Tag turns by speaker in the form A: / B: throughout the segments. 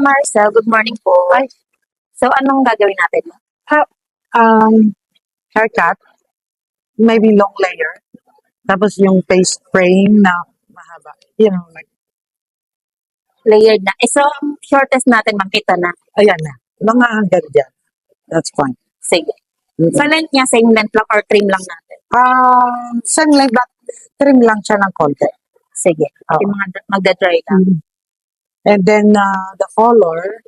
A: Marcel, good morning po.
B: Ay.
A: So, anong gagawin natin?
B: Haircut, maybe long layer. Tapos yung face frame na mahaba. Like,
A: Layered na. So, ang shortest natin, makita na.
B: ayan na. Mga hanggang dyan. That's fine.
A: Sige. Sa length niya, same length lang or trim lang natin.
B: Same like that. Trim lang siya ng konti.
A: Sige.
B: Oo.
A: Yung mga magda-dry lang.
B: And then, the color,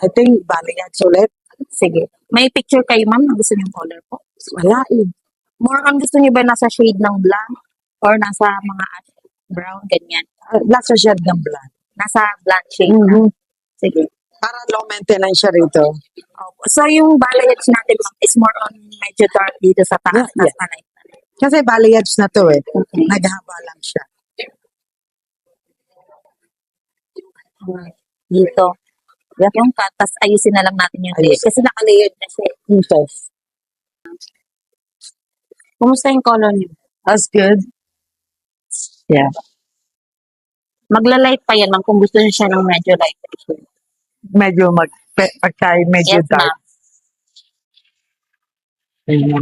B: I think, balayage ulit.
A: Sige. May picture kayo, ma'am, na gusto niyong color po?
B: Wala eh.
A: More ang gusto niyo ba nasa shade ng black or nasa mga ash brown, ganyan?
B: Nasa shade ng blonde.
A: Nasa black shade na. Sige.
B: Para low maintenance siya rito.
A: Opo. So, yung balayage natin, ma'am, is more on medyo dark dito sa taas.
B: Yeah.
A: Nasa light.
B: Kasi balayage na to eh.
A: Okay.
B: Naghaba lang siya.
A: Dito. Yung cut, tas ayusin na lang natin yung layer. Kasi naka-layered na siya.
B: Yes.
A: Kumusta yung color niyo?
B: That's good. Yeah.
A: Magla-light pa yan, ma'am, kung gusto niyo siya ng medyo light.
B: Medyo pagka medyo
A: Yes,
B: dark.
A: ma'am.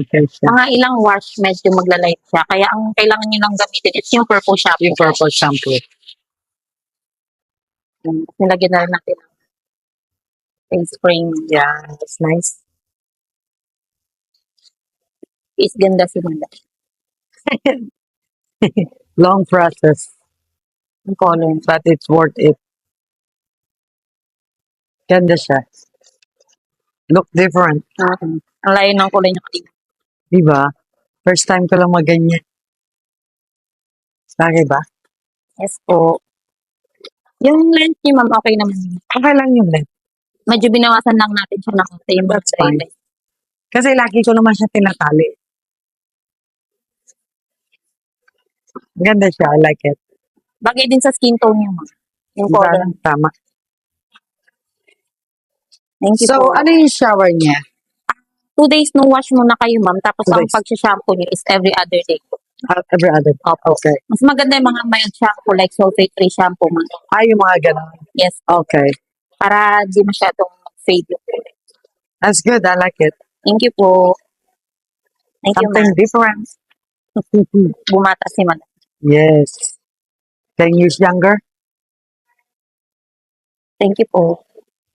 B: Siya.
A: Mga ilang wash, medyo magla-light siya. Kaya ang kailangan niyo lang gamitin is yung purple shampoo.
B: Yung purple shampoo.
A: Nilagyan na rin natin ang face cream.
B: Yeah, that's nice.
A: Is ganda si Manda.
B: Long process,
A: Yung color.
B: but it's worth it. Ganda siya. Look different.
A: Ang layo ng kulay niya kanina.
B: Diba? First time ko lang maganyan. Bagay ba?
A: Yes po. Yung length niya, ma'am, okay naman.
B: Okay lang yun eh.
A: Medyo binawasan lang natin siya ng konti. Yung
B: That's
A: dry
B: fine.
A: light.
B: Kasi lagi ko naman siya tinatali. Ganda siya. I like it.
A: Bagay din sa skin tone niya, ma'am. Yung color.
B: Tama.
A: Thank you
B: So,
A: po.
B: ano yung shower niya?
A: 2 days no wash muna kayo, ma'am. Tapos
B: 2
A: ang
B: days.
A: pag-shampoo niyo is every other day.
B: Every other. Okay.
A: Mas maganda yung mga mild shampoo like sulfate-free shampoo, ma'am.
B: Yung mga ganun.
A: Yes.
B: Okay.
A: Para di masyadong fade yung kulay.
B: That's good. I like it.
A: Thank you po. Thank you,
B: Something
A: ma'am.
B: different.
A: Bumata si madam.
B: Yes. 10 years younger.
A: Thank you po.